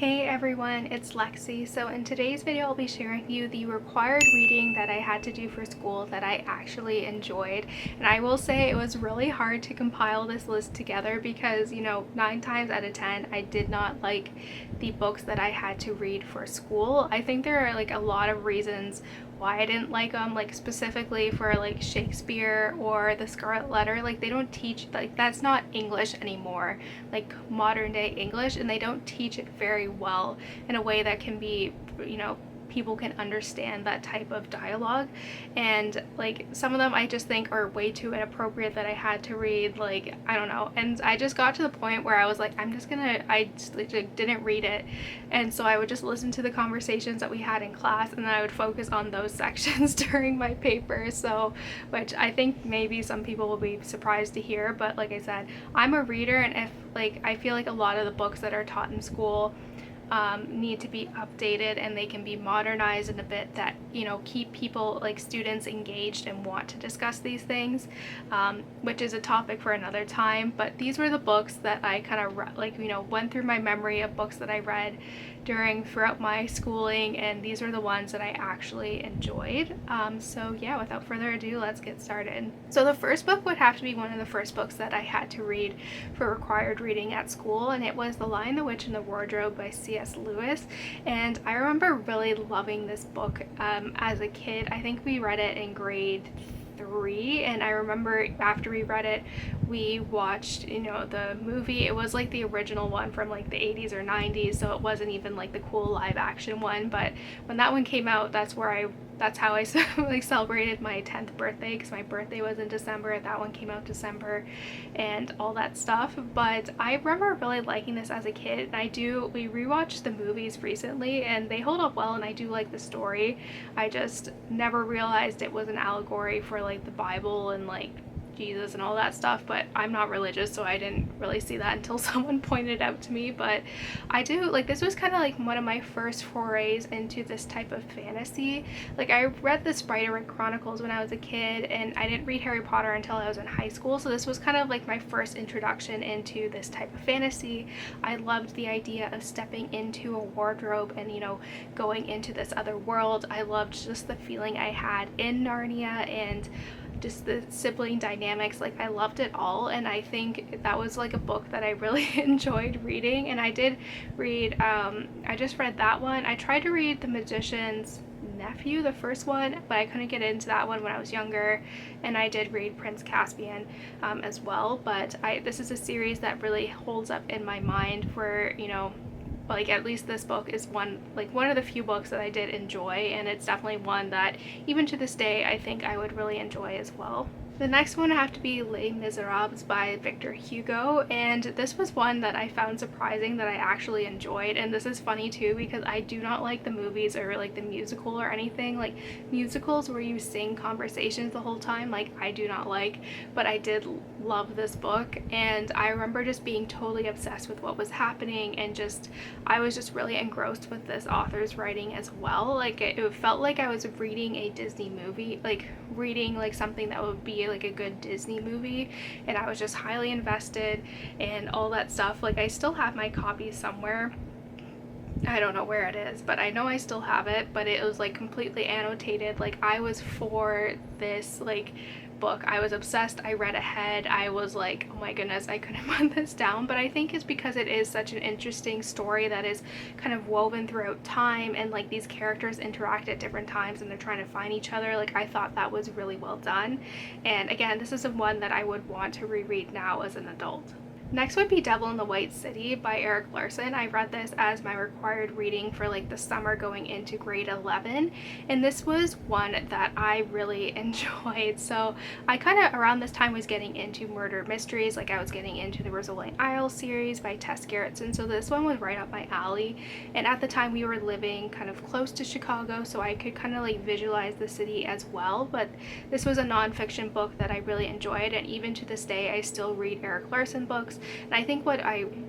Hey everyone, it's Lexie. So in today's video I'll be sharing with you the required reading that I had to do for school that I actually enjoyed. And I will say it was really hard to compile this list together because, 9 times out of 10 I did not like the books that I had to read for school. I think there are a lot of reasons why I didn't like them, specifically for Shakespeare or the Scarlet Letter. They don't teach, that's not English anymore, modern day English, and they don't teach it very well in a way that can be, people can understand that type of dialogue. And some of them I just think are way too inappropriate that I had to read. I don't know, and I just got to the point where I was like, I just didn't read it, and so I would just listen to the conversations that we had in class, and then I would focus on those sections during my paper. So, which I think maybe some people will be surprised to hear, but like I said, I'm a reader, and if I feel like a lot of the books that are taught in school need to be updated, and they can be modernized in a bit that keep people, students, engaged and want to discuss these things, which is a topic for another time. But these were the books that I kind of went through my memory of books that I read throughout my schooling, and these were the ones that I actually enjoyed. So yeah, without further ado, let's get started. So the first book would have to be one of the first books that I had to read for required reading at school, and it was The Lion, the Witch, and the Wardrobe by C.S. Lewis. And I remember really loving this book as a kid. I think we read it in grade 3, and I remember after we read it we watched the movie. It was the original one from the 80s or 90s, so it wasn't even the cool live action one. But when that one came out, that's how I celebrated my 10th birthday, because my birthday was in December and that one came out December and all that stuff. But I remember really liking this as a kid, and we rewatched the movies recently and they hold up well, and I do like the story. I just never realized it was an allegory for the Bible and Jesus and all that stuff, but I'm not religious, so I didn't really see that until someone pointed it out to me. But I do this was kind of one of my first forays into this type of fantasy. I read the Spider Chronicles when I was a kid, and I didn't read Harry Potter until I was in high school, so this was kind of my first introduction into this type of fantasy. I loved the idea of stepping into a wardrobe and going into this other world. I loved just the feeling I had in Narnia, and just the sibling dynamics. I loved it all, and I think that was a book that I really enjoyed reading. And I did read I just read that one. I tried to read The Magician's Nephew, the first one, but I couldn't get into that one when I was younger. And I did read Prince Caspian as well, but this is a series that really holds up in my mind for at least this book is one of the few books that I did enjoy, and it's definitely one that even to this day I think I would really enjoy as well. The next one would have to be Les Misérables by Victor Hugo, and this was one that I found surprising that I actually enjoyed. And this is funny too, because I do not like the movies or the musical or anything. Musicals where you sing conversations the whole time, I do not like, but I did love this book, and I remember just being totally obsessed with what was happening, and I was just really engrossed with this author's writing as well. It felt like I was reading a Disney movie, reading something that would be a good Disney movie, and I was just highly invested and all that stuff. I still have my copy somewhere. I don't know where it is, but I know I still have it, but it was completely annotated. I was for this book. I was obsessed. I read ahead. I was like, oh my goodness, I couldn't put this down. But I think it's because it is such an interesting story that is kind of woven throughout time, and these characters interact at different times and they're trying to find each other. I thought that was really well done, and again, this is one that I would want to reread now as an adult. Next would be Devil in the White City by Erik Larson. I read this as my required reading for the summer going into grade 11, and this was one that I really enjoyed. So I kind of around this time was getting into murder mysteries. I was getting into the Rizzoli Isle series by Tess Gerritsen, so this one was right up my alley. And at the time we were living kind of close to Chicago, so I could kind of visualize the city as well. But this was a nonfiction book that I really enjoyed, and even to this day I still read Erik Larson books. And I think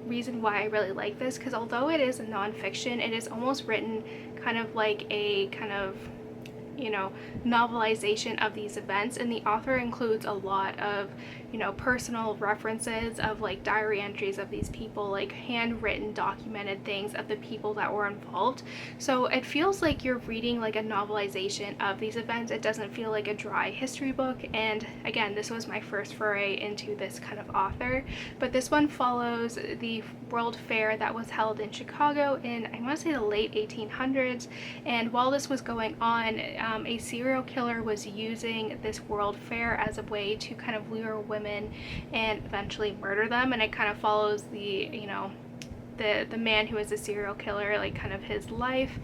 reason why I really like this, because although it is a nonfiction, it is almost written kind of like a kind of novelization of these events, and the author includes a lot of you know, personal references of like diary entries of these people, like handwritten documented things of the people that were involved. So it feels like you're reading like a novelization of these events. It doesn't feel like a dry history book. And again, this was my first foray into this kind of author, but this one follows the World Fair that was held in Chicago in, I want to say, the late 1800s. And while this was going on, a serial killer was using this World Fair as a way to kind of lure women and eventually murder them. And it kind of follows the, you know, the man who is a serial killer, like kind of his life,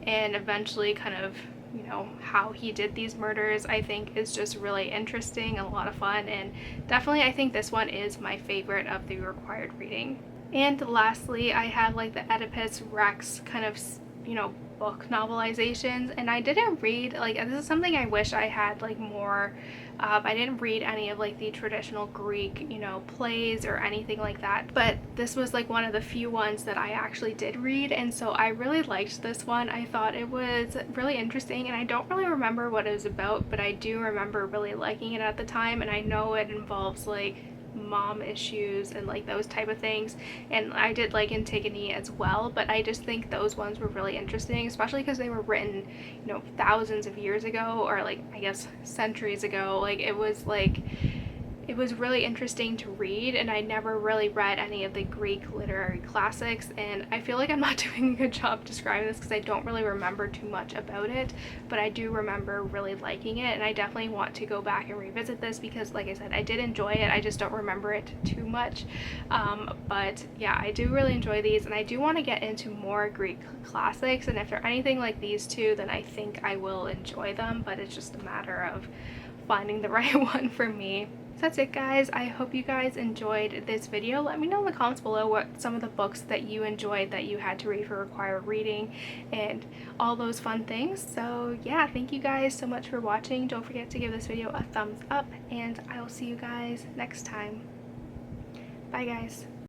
and eventually kind of, you know, how he did these murders. I think is just really interesting and a lot of fun, and definitely I think this one is my favorite of the required reading. And lastly, I have like the Oedipus Rex kind of, you know, book novelizations, and I didn't read, like, this is something I wish I had like more of. I didn't read any of like the traditional Greek, you know, plays or anything like that, but this was like one of the few ones that I actually did read, and so I really liked this one. I thought it was really interesting, and I don't really remember what it was about, but I do remember really liking it at the time, and I know it involves like mom issues and like those type of things, and I did like Antigone as well, but I just think those ones were really interesting, especially because they were written, you know, thousands of years ago, or like I guess centuries ago. Like it was really interesting to read, and I never really read any of the Greek literary classics, and I feel like I'm not doing a good job describing this because I don't really remember too much about it, but I do remember really liking it, and I definitely want to go back and revisit this because, like I said, I did enjoy it. I just don't remember it too much, but yeah, I do really enjoy these, and I do want to get into more Greek classics, and if they're anything like these two, then I think I will enjoy them, but it's just a matter of finding the right one for me. So that's it, guys. I hope you guys enjoyed this video. Let me know in the comments below what some of the books that you enjoyed that you had to read for required reading and all those fun things. So yeah, thank you guys so much for watching. Don't forget to give this video a thumbs up, and I will see you guys next time. Bye, guys.